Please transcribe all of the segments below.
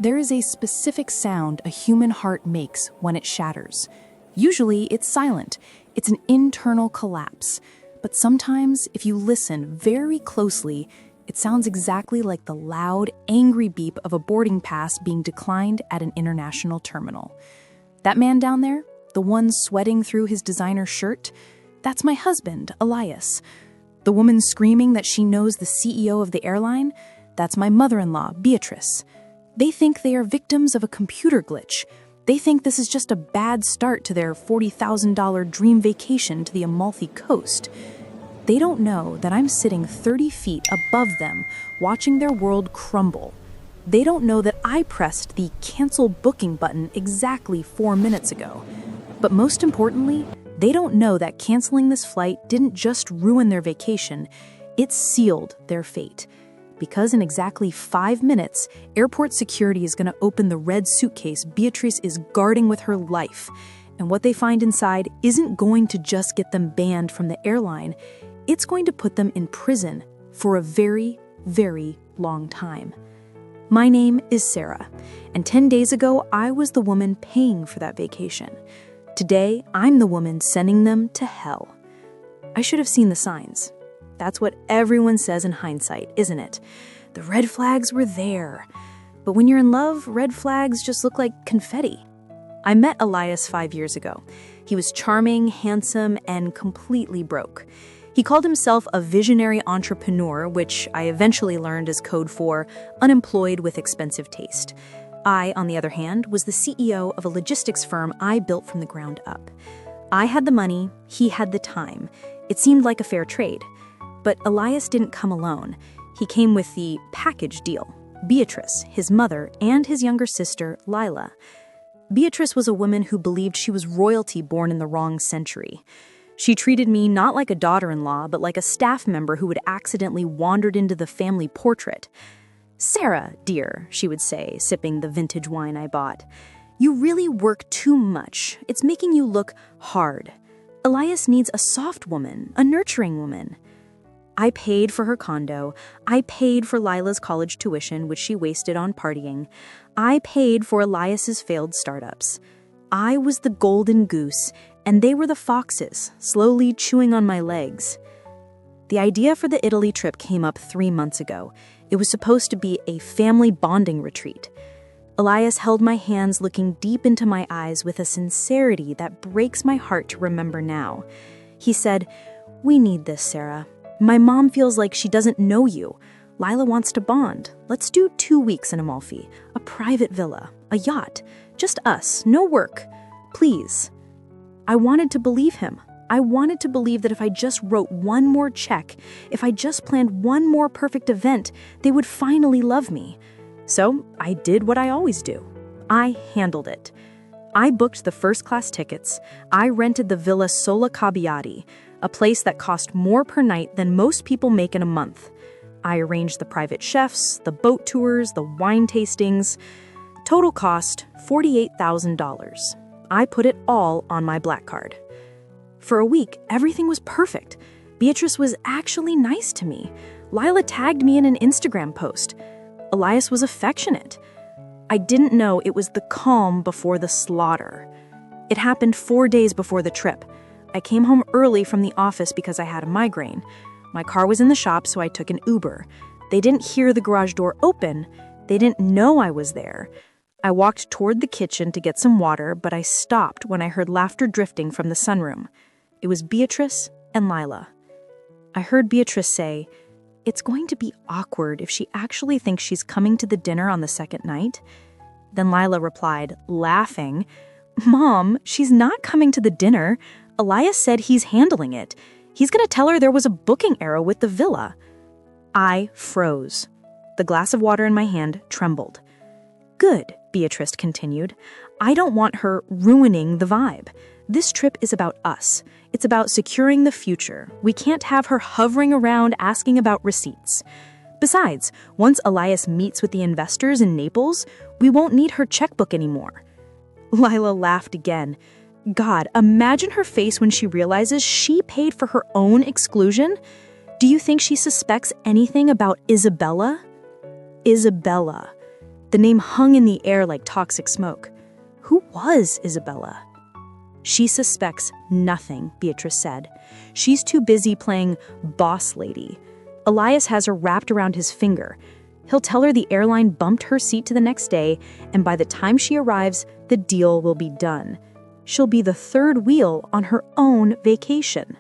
There is a specific sound a human heart makes when it shatters. Usually, it's silent. It's an internal collapse. But sometimes, if you listen very closely, it sounds exactly like the loud, angry beep of a boarding pass being declined at an international terminal. That man down there, the one sweating through his designer shirt, that's my husband, Elias. The woman screaming that she knows the CEO of the airline, that's my mother-in-law, Beatrice. They think they are victims of a computer glitch. They think this is just a bad start to their $40,000 dream vacation to the Amalfi Coast. They don't know that I'm sitting 30 feet above them, watching their world crumble. They don't know that I pressed the cancel booking button exactly 4 minutes ago. But most importantly, they don't know that canceling this flight didn't just ruin their vacation, it sealed their fate. Because in exactly 5 minutes, airport security is going to open the red suitcase Beatrice is guarding with her life. And what they find inside isn't going to just get them banned from the airline, it's going to put them in prison for a very, very long time. My name is Sarah, and 10 days ago, I was the woman paying for that vacation. Today, I'm the woman sending them to hell. I should have seen the signs. That's what everyone says in hindsight, isn't it? The red flags were there. But when you're in love, red flags just look like confetti. I met Elias 5 years ago. He was charming, handsome, and completely broke. He called himself a visionary entrepreneur, which I eventually learned is code for unemployed with expensive taste. I, on the other hand, was the CEO of a logistics firm I built from the ground up. I had the money, he had the time. It seemed like a fair trade. But Elias didn't come alone. He came with the package deal. Beatrice, his mother, and his younger sister, Lila. Beatrice was a woman who believed she was royalty born in the wrong century. She treated me not like a daughter-in-law, but like a staff member who had accidentally wandered into the family portrait. "Sarah, dear," she would say, sipping the vintage wine I bought, "you really work too much. It's making you look hard. Elias needs a soft woman, a nurturing woman." I paid for her condo. I paid for Lila's college tuition, which she wasted on partying. I paid for Elias's failed startups. I was the golden goose, and they were the foxes, slowly chewing on my legs. The idea for the Italy trip came up 3 months ago. It was supposed to be a family bonding retreat. Elias held my hands, looking deep into my eyes with a sincerity that breaks my heart to remember now. He said, "We need this, Sarah. My mom feels like she doesn't know you. Lila wants to bond. Let's do 2 weeks in Amalfi, a private villa, a yacht, just us, no work. Please." I wanted to believe him. I wanted to believe that if I just wrote one more check, if I just planned one more perfect event, they would finally love me. So I did what I always do. I handled it. I booked the first-class tickets. I rented the Villa Sola Cabbiati, a place that cost more per night than most people make in a month. I arranged the private chefs, the boat tours, the wine tastings. Total cost, $48,000. I put it all on my black card. For a week, everything was perfect. Beatrice was actually nice to me. Lila tagged me in an Instagram post. Elias was affectionate. I didn't know it was the calm before the slaughter. It happened 4 days before the trip. I came home early from the office because I had a migraine. My car was in the shop, so I took an Uber. They didn't hear the garage door open. They didn't know I was there. I walked toward the kitchen to get some water, but I stopped when I heard laughter drifting from the sunroom. It was Beatrice and Lila. I heard Beatrice say, "It's going to be awkward if she actually thinks she's coming to the dinner on the second night." Then Lila replied, laughing, "Mom, she's not coming to the dinner. Elias said he's handling it. He's going to tell her there was a booking error with the villa." I froze. The glass of water in my hand trembled. "Good," Beatrice continued. "I don't want her ruining the vibe. This trip is about us. It's about securing the future. We can't have her hovering around asking about receipts. Besides, once Elias meets with the investors in Naples, we won't need her checkbook anymore." Lila laughed again. God, imagine her face when she realizes she paid for her own exclusion. Do you think she suspects anything about Isabella? Isabella. The name hung in the air like toxic smoke. Who was Isabella? She suspects nothing, Beatrice said. She's too busy playing boss lady. Elias has her wrapped around his finger. He'll tell her the airline bumped her seat to the next day, and by the time she arrives, the deal will be done. She'll be the third wheel on her own vacation.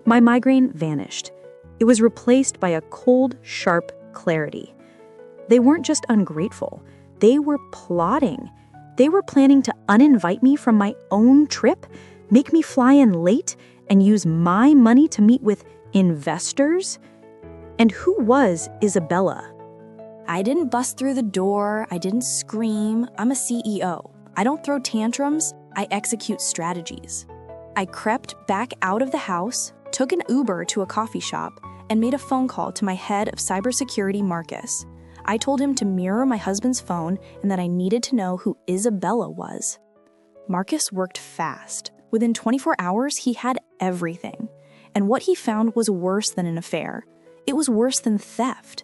My migraine vanished. It was replaced by a cold, sharp clarity. They weren't just ungrateful. They were plotting. They were planning to uninvite me from my own trip, make me fly in late, and use my money to meet with investors? And who was Isabella? I didn't bust through the door. I didn't scream. I'm a CEO. I don't throw tantrums. I execute strategies. I crept back out of the house, took an Uber to a coffee shop, and made a phone call to my head of cybersecurity, Marcus. I told him to mirror my husband's phone and that I needed to know who Isabella was. Marcus worked fast. Within 24 hours, he had everything. And what he found was worse than an affair. It was worse than theft.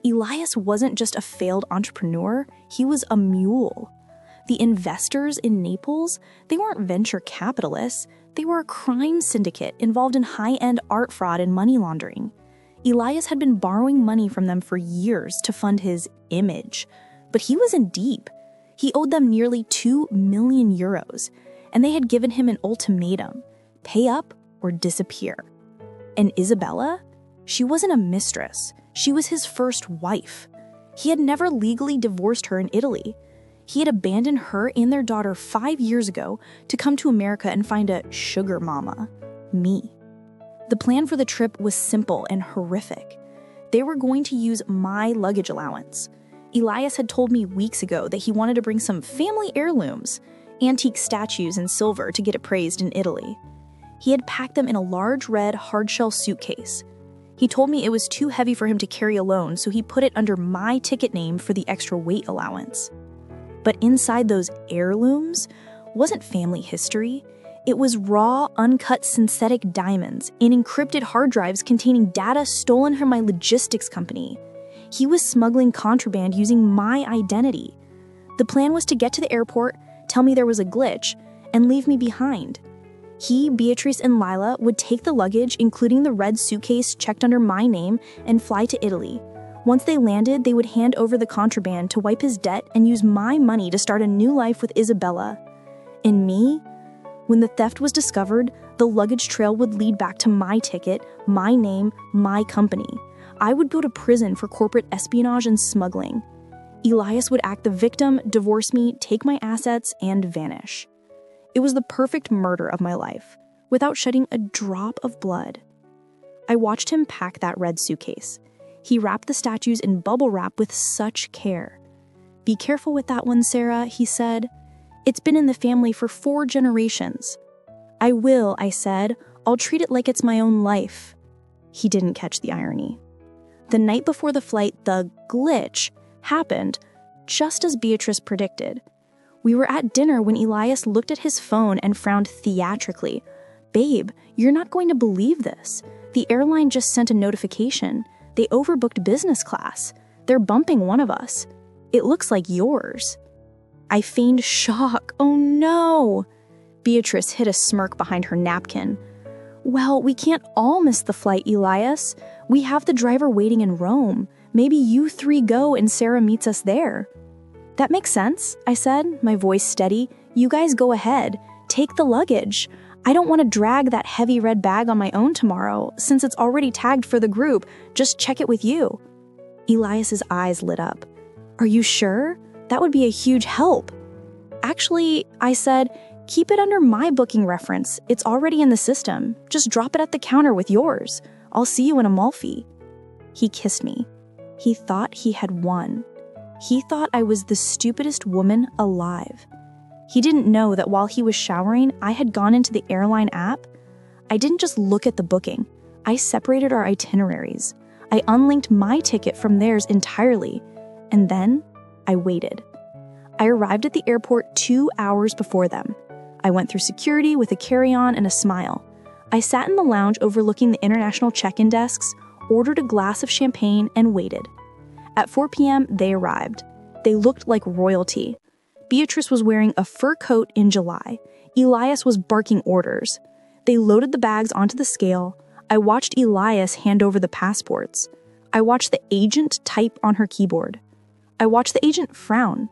Elias wasn't just a failed entrepreneur, he was a mule. The investors in Naples, they weren't venture capitalists, they were a crime syndicate involved in high-end art fraud and money laundering. Elias had been borrowing money from them for years to fund his image, but he was in deep. He owed them nearly 2 million euros, and they had given him an ultimatum: pay up or disappear. And Isabella? She wasn't a mistress. She was his first wife. He had never legally divorced her in Italy. He had abandoned her and their daughter 5 years ago to come to America and find a sugar mama, me. The plan for the trip was simple and horrific. They were going to use my luggage allowance. Elias had told me weeks ago that he wanted to bring some family heirlooms, antique statues in silver, to get appraised in Italy. He had packed them in a large red hardshell suitcase. He told me it was too heavy for him to carry alone, so he put it under my ticket name for the extra weight allowance. But inside those heirlooms wasn't family history. It was raw, uncut synthetic diamonds in encrypted hard drives containing data stolen from my logistics company. He was smuggling contraband using my identity. The plan was to get to the airport, tell me there was a glitch, and leave me behind. He, Beatrice, and Lila would take the luggage, including the red suitcase checked under my name, and fly to Italy. Once they landed, they would hand over the contraband to wipe his debt and use my money to start a new life with Isabella. And me? When the theft was discovered, the luggage trail would lead back to my ticket, my name, my company. I would go to prison for corporate espionage and smuggling. Elias would act the victim, divorce me, take my assets, and vanish. It was the perfect murder of my life, without shedding a drop of blood. I watched him pack that red suitcase. He wrapped the statues in bubble wrap with such care. "Be careful with that one, Sarah," he said. "It's been in the family for 4 generations." "I will," I said. "I'll treat it like it's my own life." He didn't catch the irony. The night before the flight, the glitch happened just as Beatrice predicted. We were at dinner when Elias looked at his phone and frowned theatrically. "Babe, you're not going to believe this. The airline just sent a notification. They overbooked business class. They're bumping one of us. It looks like yours." I feigned shock. "Oh no!" Beatrice hid a smirk behind her napkin. "Well, we can't all miss the flight, Elias. We have the driver waiting in Rome. Maybe you 3 go and Sarah meets us there." "That makes sense," I said, my voice steady. "You guys go ahead. Take the luggage. I don't want to drag that heavy red bag on my own tomorrow. Since it's already tagged for the group, just check it with you." Elias's eyes lit up. "Are you sure? That would be a huge help." "Actually," I said, "keep it under my booking reference. It's already in the system. Just drop it at the counter with yours. I'll see you in Amalfi." He kissed me. He thought he had won. He thought I was the stupidest woman alive. He didn't know that while he was showering, I had gone into the airline app. I didn't just look at the booking. I separated our itineraries. I unlinked my ticket from theirs entirely. And then I waited. I arrived at the airport 2 hours before them. I went through security with a carry-on and a smile. I sat in the lounge overlooking the international check-in desks, ordered a glass of champagne, and waited. At 4 p.m., they arrived. They looked like royalty. Beatrice was wearing a fur coat in July. Elias was barking orders. They loaded the bags onto the scale. I watched Elias hand over the passports. I watched the agent type on her keyboard. I watched the agent frown.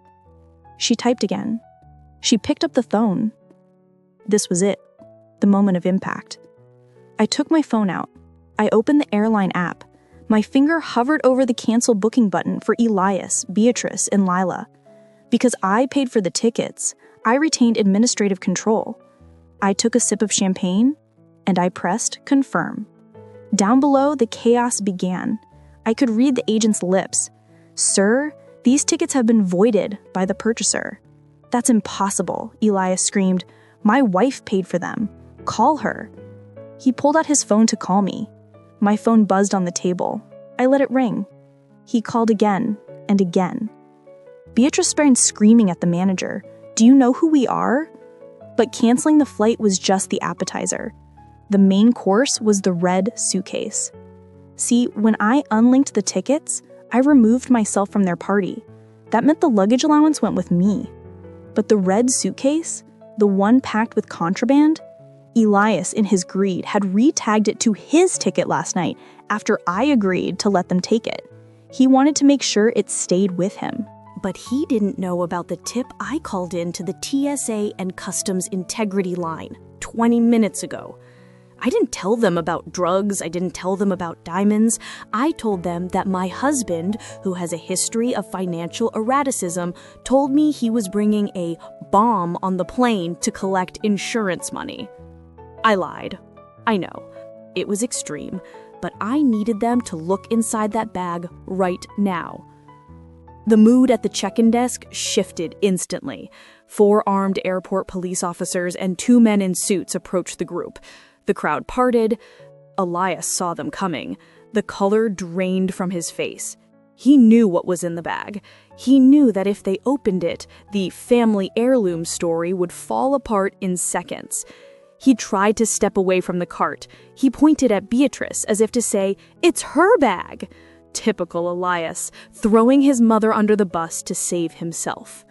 She typed again. She picked up the phone. This was it, the moment of impact. I took my phone out. I opened the airline app. My finger hovered over the cancel booking button for Elias, Beatrice, and Lila. Because I paid for the tickets, I retained administrative control. I took a sip of champagne, and I pressed confirm. Down below, the chaos began. I could read the agent's lips. "Sir, these tickets have been voided by the purchaser." "That's impossible," Elias screamed. "My wife paid for them. Call her." He pulled out his phone to call me. My phone buzzed on the table. I let it ring. He called again and again. Beatrice began screaming at the manager. "Do you know who we are?" But canceling the flight was just the appetizer. The main course was the red suitcase. See, when I unlinked the tickets, I removed myself from their party. That meant the luggage allowance went with me. But the red suitcase, the one packed with contraband, Elias, in his greed, had re-tagged it to his ticket last night after I agreed to let them take it. He wanted to make sure it stayed with him. But he didn't know about the tip I called in to the TSA and Customs Integrity line 20 minutes ago. I didn't tell them about drugs, I didn't tell them about diamonds. I told them that my husband, who has a history of financial erraticism, told me he was bringing a bomb on the plane to collect insurance money. I lied. I know. It was extreme, but I needed them to look inside that bag right now. The mood at the check-in desk shifted instantly. 4 armed airport police officers and 2 men in suits approached the group. The crowd parted. Elias saw them coming. The color drained from his face. He knew what was in the bag. He knew that if they opened it, the family heirloom story would fall apart in seconds. He tried to step away from the cart. He pointed at Beatrice as if to say, "It's her bag." Typical Elias, throwing his mother under the bus to save himself.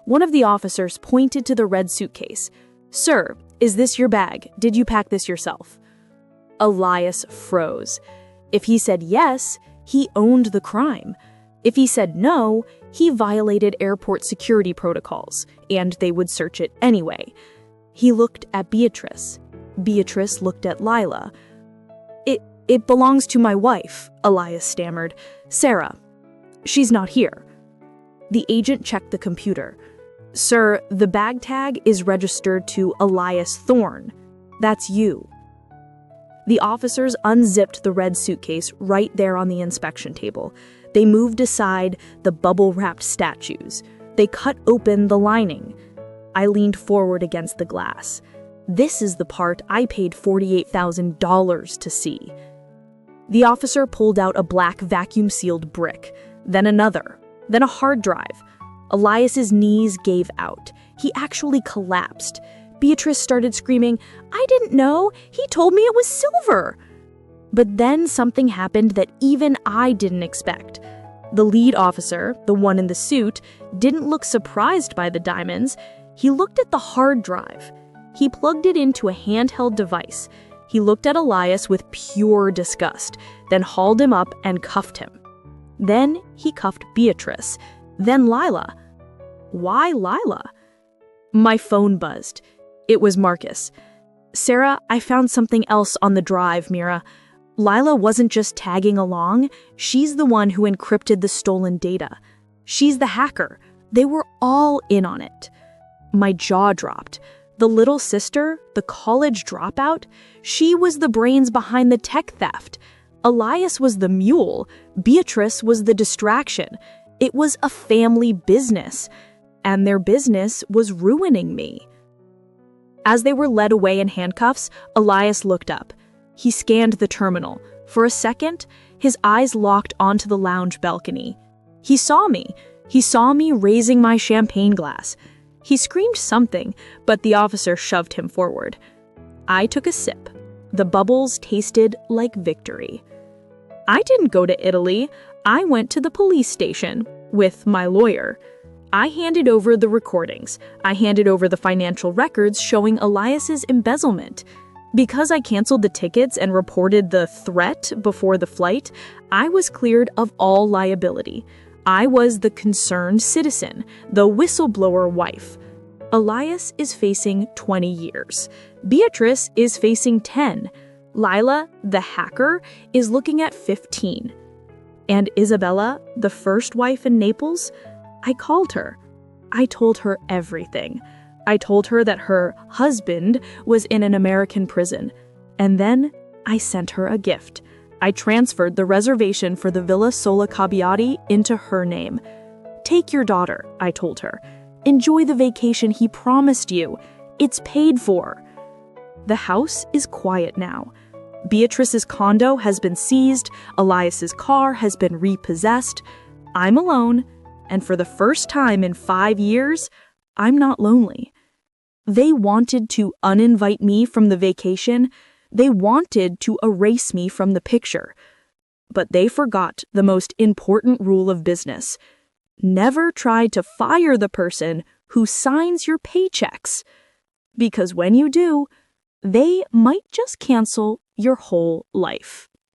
One of the officers pointed to the red suitcase. "Sir, is this your bag? Did you pack this yourself?" Elias froze. If he said yes, he owned the crime. If he said no, he violated airport security protocols, and they would search it anyway. He looked at Beatrice. Beatrice looked at Lila. It belongs to my wife," Elias stammered. "Sarah. She's not here." The agent checked the computer. "Sir, the bag tag is registered to Elias Thorne. That's you." The officers unzipped the red suitcase right there on the inspection table. They moved aside the bubble-wrapped statues. They cut open the lining. I leaned forward against the glass. This is the part I paid $48,000 to see. The officer pulled out a black vacuum-sealed brick, then another, then a hard drive. Elias's knees gave out. He actually collapsed. Beatrice started screaming, "I didn't know! He told me it was silver!" But then something happened that even I didn't expect. The lead officer, the one in the suit, didn't look surprised by the diamonds. He looked at the hard drive. He plugged it into a handheld device. He looked at Elias with pure disgust, then hauled him up and cuffed him. Then he cuffed Beatrice, then Lila. Why Lila? My phone buzzed. It was Marcus. "Sarah, I found something else on the drive, Mira. Lila wasn't just tagging along. She's the one who encrypted the stolen data. She's the hacker. They were all in on it." My jaw dropped. The little sister, the college dropout, she was the brains behind the tech theft. Elias was the mule. Beatrice was the distraction. It was a family business, and their business was ruining me. As they were led away in handcuffs, Elias looked up. He scanned the terminal. For a second, his eyes locked onto the lounge balcony. He saw me. He saw me raising my champagne glass. He screamed something, but the officer shoved him forward. I took a sip. The bubbles tasted like victory. I didn't go to Italy. I went to the police station. with my lawyer. I handed over the recordings. I handed over the financial records showing Elias's embezzlement. Because I canceled the tickets and reported the threat before the flight, I was cleared of all liability. I was the concerned citizen, the whistleblower wife. Elias is facing 20 years. Beatrice is facing 10. Lila, the hacker, is looking at 15. And Isabella, the first wife in Naples, I called her. I told her everything. I told her that her husband was in an American prison. And then I sent her a gift. I transferred the reservation for the Villa Sola Cabbiati into her name. Take your daughter, I told her. Enjoy the vacation he promised you. It's paid for. The house is quiet now. Beatrice's condo has been seized. Elias's car has been repossessed. I'm alone. And for the first time in 5 years, I'm not lonely. They wanted to uninvite me from the vacation. They wanted to erase me from the picture. But they forgot the most important rule of business. Never try to fire the person who signs your paychecks. Because when you do, they might just cancel your whole life.